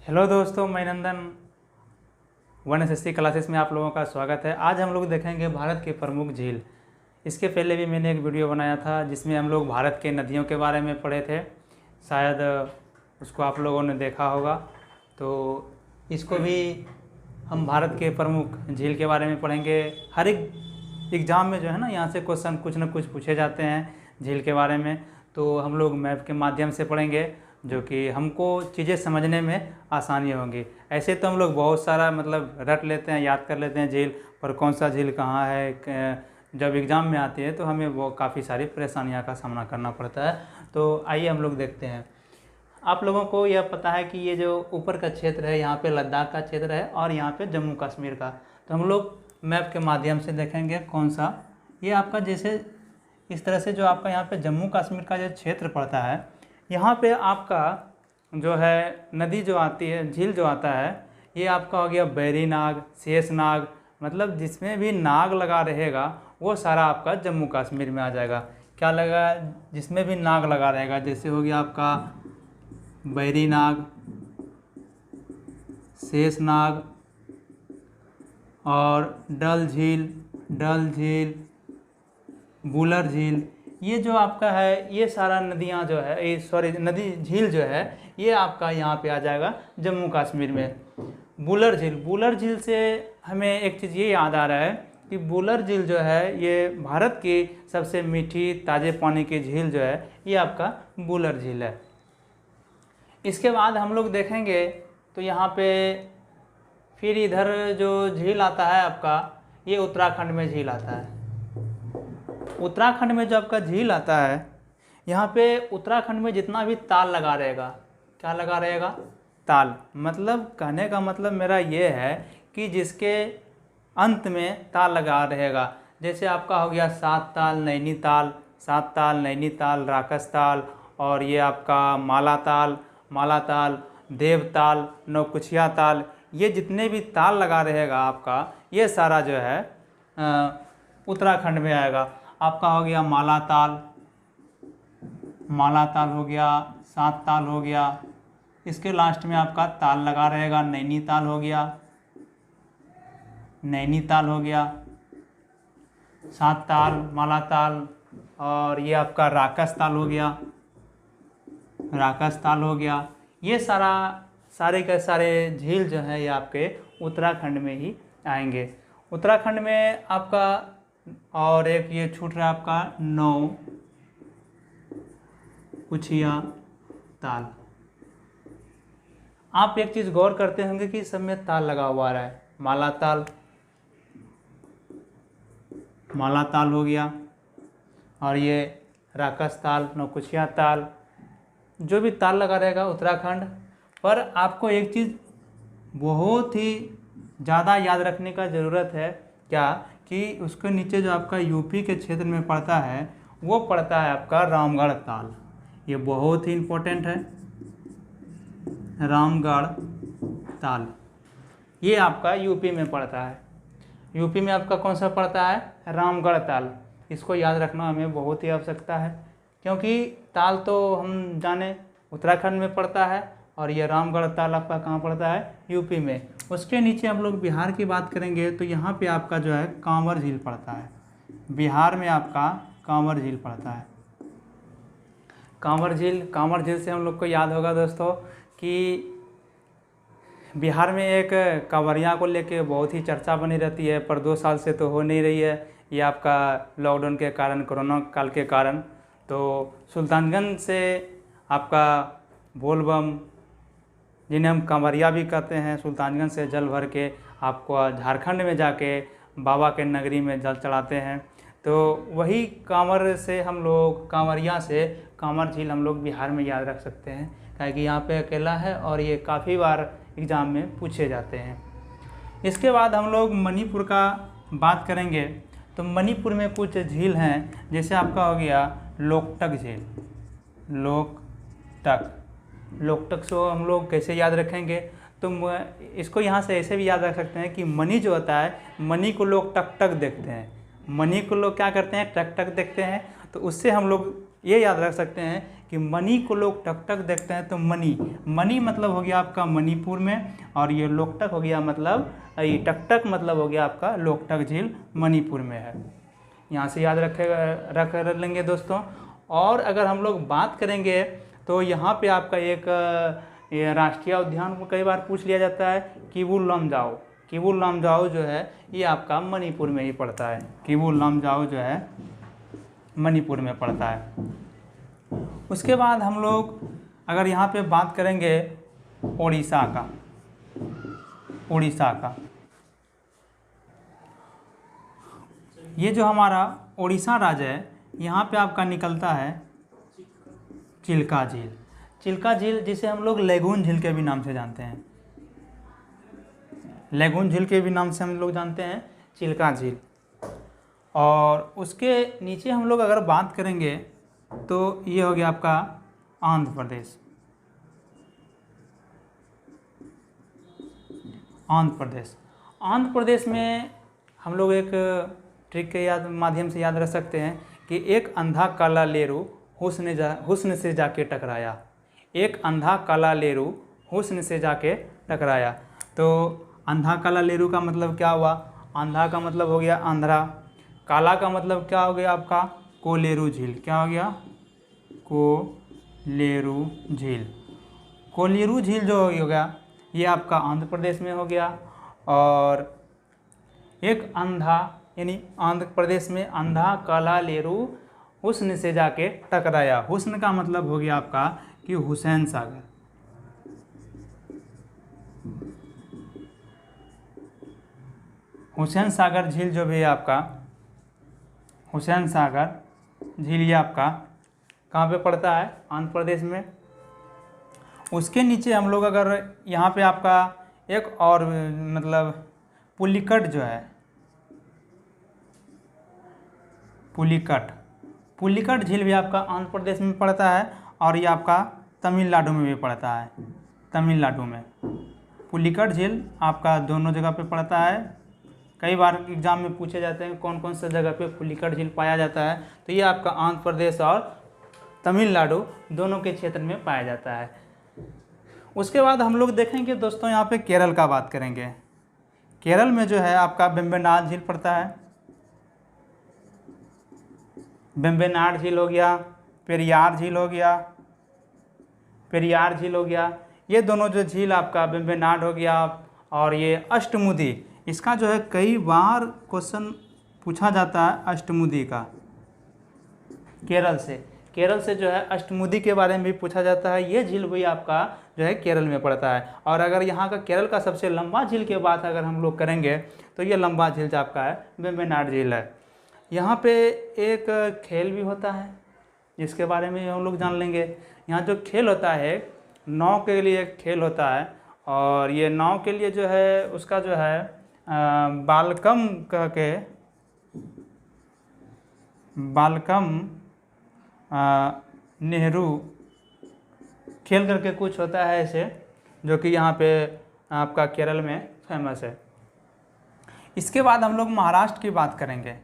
Hello दोस्तों, मैं नंदन 1SSC classes में आप लोगों का स्वागत है। आज हम लोग देखेंगे भारत के प्रमुख झील। इसके पहले भी मैंने एक वीडियो बनाया था जिसमें हम लोग भारत के नदियों के बारे में पढ़े थे, शायद उसको आप लोगों ने देखा होगा। तो इसको भी हम भारत के प्रमुख झील के बारे में पढ़ेंगे। हर एक एग्ज़ाम में जो है ना, यहाँ से क्वेश्चन कुछ ना कुछ पूछे जाते हैं झील के बारे में, तो हम लोग मैप के माध्यम से पढ़ेंगे जो कि हमको चीज़ें समझने में आसानी होंगी। ऐसे तो हम लोग बहुत सारा रट लेते हैं, याद कर लेते हैं झील, पर कौन सा झील कहाँ है, जब एग्ज़ाम में आती है तो हमें वो काफ़ी सारी परेशानियों का सामना करना पड़ता है। तो आइए हम लोग देखते हैं। आप लोगों को यह पता है कि ये जो ऊपर का क्षेत्र है, यहाँ पे लद्दाख का क्षेत्र है और यहाँ पे जम्मू कश्मीर का। तो हम लोग मैप के माध्यम से देखेंगे कौन सा, ये आपका जैसे इस तरह से जो आपका यहाँ पे जम्मू कश्मीर का जो क्षेत्र पड़ता है, यहाँ पे आपका जो है नदी जो आती है, झील जो आता है, ये आपका हो गया बैरीनाग, शेषनाग, मतलब जिसमें भी नाग लगा रहेगा वो सारा आपका जम्मू कश्मीर में आ जाएगा। क्या लगा, जिसमें भी नाग लगा रहेगा, जैसे हो गया आपका बैरीनाग, शेषनाग और डल झील, बुलर झील, ये जो आपका है, ये सारा नदियाँ जो है, ये नदी झील जो है, ये आपका यहाँ पे आ जाएगा जम्मू कश्मीर में। बुलर झील से हमें एक चीज़ ये याद आ रहा है कि बुलर झील जो है ये भारत की सबसे मीठी ताज़े पानी की झील जो है, ये आपका बुलर झील है। इसके बाद हम लोग देखेंगे तो यहाँ पे फिर इधर जो झील आता है आपका, ये उत्तराखंड में झील आता है। उत्तराखंड में जो आपका झील आता है, यहाँ पे उत्तराखंड में जितना भी ताल लगा रहेगा, क्या लगा रहेगा, ताल, मतलब कहने का मतलब मेरा ये है कि जिसके अंत में ताल लगा रहेगा। जैसे आपका हो गया सात ताल नैनीताल, राकस ताल, और ये आपका मालाताल, देवताल, नौकुचिया ताल, ये जितने भी ताल लगा रहेगा आपका, ये सारा जो है उत्तराखंड में आएगा। आपका हो गया मालाताल हो गया, सात ताल हो गया, इसके लास्ट में आपका ताल लगा रहेगा, नैनीताल हो गया, सात ताल, मालाताल, और ये आपका राकस ताल हो गया। ये सारे के सारे झील जो है ये आपके उत्तराखंड में ही आएंगे। उत्तराखंड में आपका और एक ये छूट रहा है आपका नौकुचिया ताल। आप एक चीज़ गौर करते होंगे कि सब में ताल लगा हुआ रहा है। मालाताल हो गया, और ये राकस ताल, नौकुचिया ताल, जो भी ताल लगा रहेगा उत्तराखंड पर। आपको एक चीज़ बहुत ही ज़्यादा याद रखने का ज़रूरत है, क्या कि उसके नीचे जो आपका यूपी के क्षेत्र में पड़ता है, वो पड़ता है आपका रामगढ़ ताल। ये बहुत ही इम्पोर्टेंट है, रामगढ़ ताल, ये आपका यूपी में पड़ता है। यूपी में आपका कौन सा पड़ता है, रामगढ़ ताल। इसको याद रखना हमें बहुत ही आवश्यकता है, क्योंकि ताल तो हम जाने उत्तराखंड में पड़ता है, और ये रामगढ़ ताल आपका कहाँ पड़ता है, यूपी में। उसके नीचे हम लोग बिहार की बात करेंगे तो यहाँ पे आपका जो है कांवर झील पड़ता है। बिहार में आपका कांवर झील पड़ता है। कांवर झील से हम लोग को याद होगा दोस्तों कि बिहार में एक कांवरिया को लेके बहुत ही चर्चा बनी रहती है, पर 2 साल से तो हो नहीं रही है, ये आपका लॉकडाउन के कारण, कोरोना काल के कारण। तो सुल्तानगंज से आपका बोलबम, जिन्हें हम कांवरिया भी कहते हैं, सुल्तानगंज से जल भर के आपको झारखंड में जाके बाबा के नगरी में जल चढ़ाते हैं। तो वही कांवरिया से कांवर झील हम लोग बिहार में याद रख सकते हैं, क्योंकि यहाँ पे अकेला है और ये काफ़ी बार एग्ज़ाम में पूछे जाते हैं। इसके बाद हम लोग मणिपुर का बात करेंगे। तो मणिपुर में कुछ झील हैं, जैसे आपका हो गया लोकटक झील। लोकटक से हम लोग कैसे याद रखेंगे, तो इसको यहाँ से ऐसे भी याद रख सकते हैं कि मणि जो होता है, मणि को लोग टक देखते हैं। मणि को लोग क्या करते हैं, टक देखते हैं। तो उससे हम लोग ये याद रख सकते हैं कि मणि को लोग टकटक देखते हैं तो मणि मतलब हो गया आपका मणिपुर में, और ये लोकटक हो गया मतलब ये टकटक मतलब हो गया आपका लोकटक झील मणिपुर में है। यहाँ से याद रख लेंगे दोस्तों। और अगर हम लोग बात करेंगे तो यहाँ पे आपका एक ये राष्ट्रीय उद्यान को कई बार पूछ लिया जाता है, किबुल लमजाओ जो है ये आपका मणिपुर में ही पड़ता है। किबुल लमजाओ जो है मणिपुर में पड़ता है। उसके बाद हम लोग अगर यहाँ पे बात करेंगे उड़ीसा का, ये जो हमारा उड़ीसा राज्य है यहाँ पे आपका निकलता है चिल्का झील, जिसे हम लोग लेगून झील के भी नाम से जानते हैं। लेगून झील के भी नाम से हम लोग जानते हैं चिल्का झील। और उसके नीचे हम लोग अगर बात करेंगे तो ये हो गया आपका आंध्र प्रदेश में हम लोग एक ट्रिक के माध्यम से याद रख सकते हैं कि एक अंधा काला लेरू हुस्न से जाके टकराया। एक अंधा काला लेरू हुस्न से जाके टकराया। तो अंधा काला लेरू का मतलब क्या हुआ? अंधा का मतलब हो गया आंध्रा, काला का मतलब क्या हो गया आपका कोलेरू झील। क्या हो गया? कोलेरू झील जो हो गया ये आपका आंध्र प्रदेश में हो गया। और एक अंधा यानी आंध्र प्रदेश में अंधा काला लेरू हुस्न से जाके टकराया। हुस्न का मतलब हो गया आपका कि हुसैन सागर। हुसैन सागर झील जो भी है आपका, हुसैन सागर झील ये आपका कहाँ पे पड़ता है? आंध्र प्रदेश में। उसके नीचे हम लोग अगर यहाँ पे आपका एक और मतलब पुलिकट जो है, पुलिकट झील भी आपका आंध्र प्रदेश में पड़ता है और ये आपका तमिलनाडु में भी पड़ता है। तमिलनाडु में पुलिकट झील आपका दोनों जगह पे पड़ता है। कई बार एग्जाम में पूछे जाते हैं कौन कौन सा जगह पे पुलिकट झील पाया जाता है, तो ये आपका आंध्र प्रदेश और तमिलनाडु दोनों के क्षेत्र में पाया जाता है। उसके बाद हम लोग देखेंगे दोस्तों यहाँ पे केरल का बात करेंगे। केरल में जो है आपका वेम्बनाड झील पड़ता है। वेम्बनाड झील हो गया, पेरियार झील हो गया। ये दोनों जो झील आपका वेम्बनाड हो गया और ये अष्टमुदी, इसका जो है कई बार क्वेश्चन पूछा जाता है अष्टमुदी का। केरल से जो है अष्टमुदी के बारे में भी पूछा जाता है। ये झील भी आपका जो है केरल में पड़ता है। और अगर यहाँ का केरल का सबसे लंबा झील की बात अगर हम लोग करेंगे तो ये लंबा झील जो आपका है वेम्बनाड झील है। यहाँ पे एक खेल भी होता है जिसके बारे में हम लोग जान लेंगे। यहाँ जो खेल होता है नाव के लिए एक खेल होता है, और ये नाव के लिए जो है उसका जो है बालकम कह के नेहरू खेल करके कुछ होता है ऐसे, जो कि यहाँ पे आपका केरल में फेमस है। इसके बाद हम लोग महाराष्ट्र की बात करेंगे।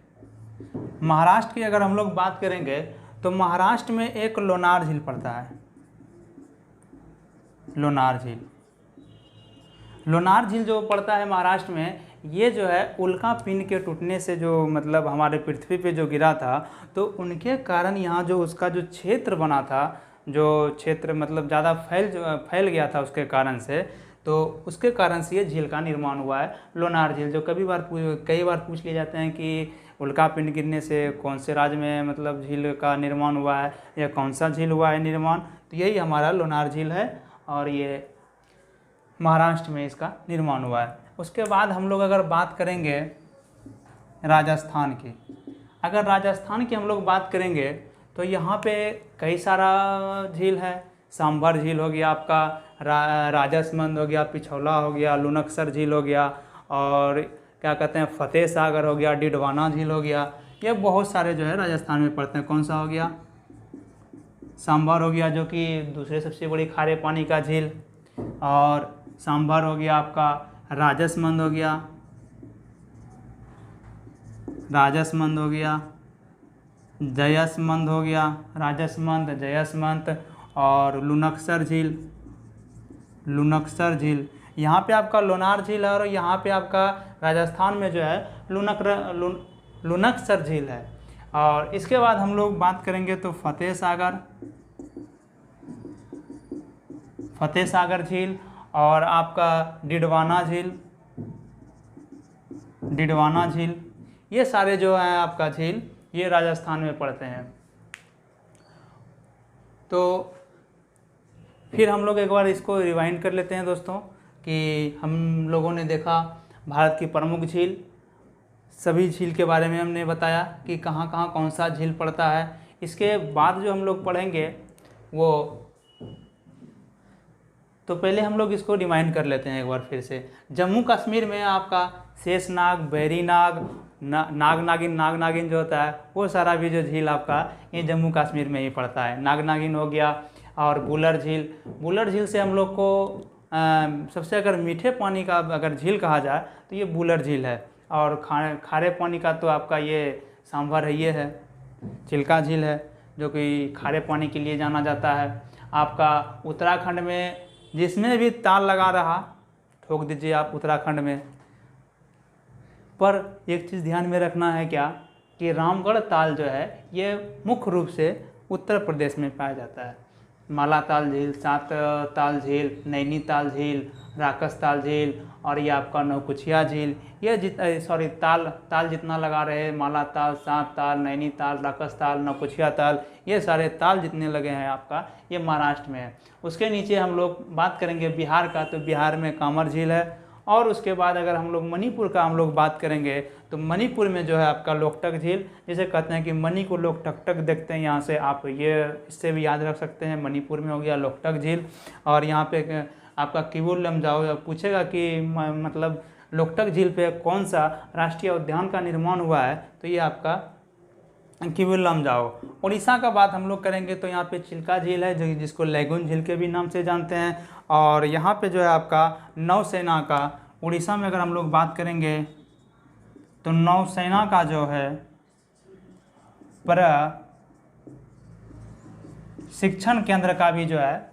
महाराष्ट्र की अगर हम लोग बात करेंगे तो महाराष्ट्र में एक लोनार झील पड़ता है। लोनार झील जो पड़ता है महाराष्ट्र में, ये जो है उल्का पिंड के टूटने से जो मतलब हमारे पृथ्वी पे जो गिरा था, तो उनके कारण यहाँ जो उसका जो क्षेत्र बना था, जो क्षेत्र मतलब ज़्यादा फैल गया था उसके कारण से, तो उसके कारण से ये झील का निर्माण हुआ है लोनार झील। जो कई बार पूछ लिए जाते हैं कि उल्का पिंड गिरने से कौन से राज्य में मतलब झील का निर्माण हुआ है या कौन सा झील हुआ है निर्माण, तो यही हमारा लोनार झील है और ये महाराष्ट्र में इसका निर्माण हुआ है। उसके बाद हम लोग अगर बात करेंगे राजस्थान की, अगर राजस्थान की हम लोग बात करेंगे तो यहाँ पे कई सारा झील है। सांभर झील हो गया आपका, राजसमंद हो गया, पिछौला हो गया, लुनकसर झील हो गया, और क्या कहते हैं फतेह सागर हो गया, डिडवाना झील हो गया। ये बहुत सारे जो है राजस्थान में पड़ते हैं। कौन सा हो गया? सांभर हो गया, जो कि दूसरे सबसे बड़ी खारे पानी का झील, और सांभर हो गया आपका, राजसमंद हो गया, जयसमंद हो गया, राजसमंद, जयसमंद, और लुनक्सर झील, लुनक्सर झील। यहाँ पे आपका लोनार झील है और यहाँ पे आपका राजस्थान में जो है लुनक्सर झील है। और इसके बाद हम लोग बात करेंगे तो फतेह सागर झील और आपका डिडवाना झील, ये सारे जो हैं आपका झील ये राजस्थान में पड़ते हैं। तो फिर हम लोग एक बार इसको रिवाइंड कर लेते हैं दोस्तों कि हम लोगों ने देखा भारत की प्रमुख झील, सभी झील के बारे में हमने बताया कि कहाँ कहाँ कौन सा झील पड़ता है। इसके बाद जो हम लोग पढ़ेंगे वो, तो पहले हम लोग इसको रिमाइंड कर लेते हैं एक बार फिर से। जम्मू कश्मीर में आपका शेषनाग, बैरीनाग, नागनागिन जो होता है वो सारा भी जो झील आपका ये जम्मू कश्मीर में ही पड़ता है। नागनागिन हो गया, और बुलर झील से हम लोग को सबसे अगर मीठे पानी का अगर झील कहा जाए तो ये बुलर झील है। और खारे पानी का तो आपका ये सांभर है, ये है चिल्का झील है जो कि खारे पानी के लिए जाना जाता है। आपका उत्तराखंड में जिसमें भी ताल लगा रहा ठोक दीजिए आप उत्तराखंड में। पर एक चीज़ ध्यान में रखना है क्या कि रामगढ़ ताल जो है ये मुख्य रूप से उत्तर प्रदेश में पाया जाता है। मालाताल झील, सात ताल झील, नैनीताल झील, राकसताल झील और ये आपका नौकुचिया झील, ये ताल जितना लगा रहे, मालाताल, सात ताल, नैनीताल, राकसताल, नौकुचिया ताल, ये सारे ताल जितने लगे हैं आपका ये महाराष्ट्र में है। उसके नीचे हम लोग बात करेंगे बिहार का, तो बिहार में कांवर झील है। और उसके बाद अगर हम लोग मणिपुर का हम लोग बात करेंगे तो मणिपुर में जो है आपका लोकटक झील, जिसे कहते हैं कि मणि को लोग टकटक देखते हैं, यहाँ से आप ये इससे भी याद रख सकते हैं। मणिपुर में हो गया लोकटक झील। और यहाँ पे आपका किबुल लमजाओ पूछेगा कि मतलब लोकटक झील पे कौन सा राष्ट्रीय उद्यान का निर्माण हुआ है, तो ये आपका किबुल लमजाओ। उड़ीसा का बात हम लोग करेंगे तो यहाँ पे चिल्का झील है जो जिसको लैगून झील के भी नाम से जानते हैं। और यहाँ पे जो है आपका नौसेना का, उड़ीसा में अगर हम लोग बात करेंगे तो नौसेना का जो है प्रशिक्षण केंद्र का भी जो है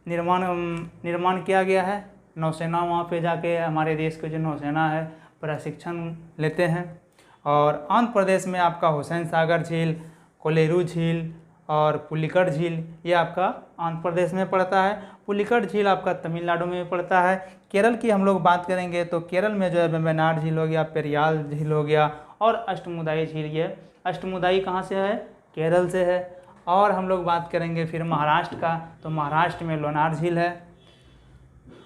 निर्माण किया गया है। नौसेना वहाँ पे जाके हमारे देश के जो नौसेना है प्रशिक्षण लेते हैं। और आंध्र प्रदेश में आपका हुसैन सागर झील, कोलेरू झील और पुलिकट झील ये आपका आंध्र प्रदेश में पड़ता है। पुलिकट झील आपका तमिलनाडु में पड़ता है। केरल की हम लोग बात करेंगे तो केरल में जो है वेम्बनाड झील हो गया, पेरियाल झील हो गया और अष्टमुदाई झील। ये अष्टमुदाई कहाँ से है? केरल से है। और हम लोग बात करेंगे फिर महाराष्ट्र का, तो महाराष्ट्र में लोनार झील है।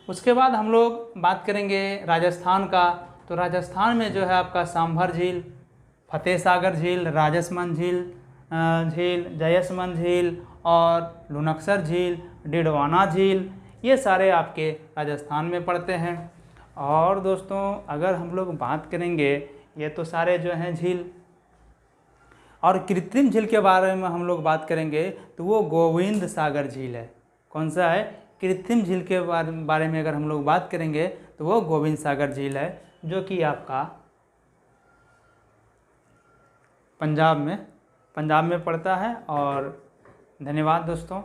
उसके बाद हम लोग बात करेंगे राजस्थान का, तो राजस्थान में जो है आपका सांभर झील, फतेह सागर झील, राजसमंद झील, जयसमंद झील और लुनक्सर झील, डिडवाना झील, ये सारे आपके राजस्थान में पड़ते हैं। और दोस्तों अगर हम लोग बात करेंगे, ये तो सारे जो हैं झील, और कृत्रिम झील के बारे में हम लोग बात करेंगे तो वो गोविंद सागर झील है। कौन सा है? कृत्रिम झील के बारे में अगर हम लोग बात करेंगे तो वो गोविंद सागर झील है जो कि आपका पंजाब में पड़ता है। और धन्यवाद दोस्तों,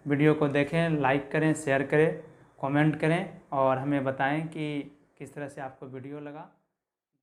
वीडियो को देखें, लाइक करें, शेयर करें, कमेंट करें और हमें बताएं कि किस तरह से आपको वीडियो लगा।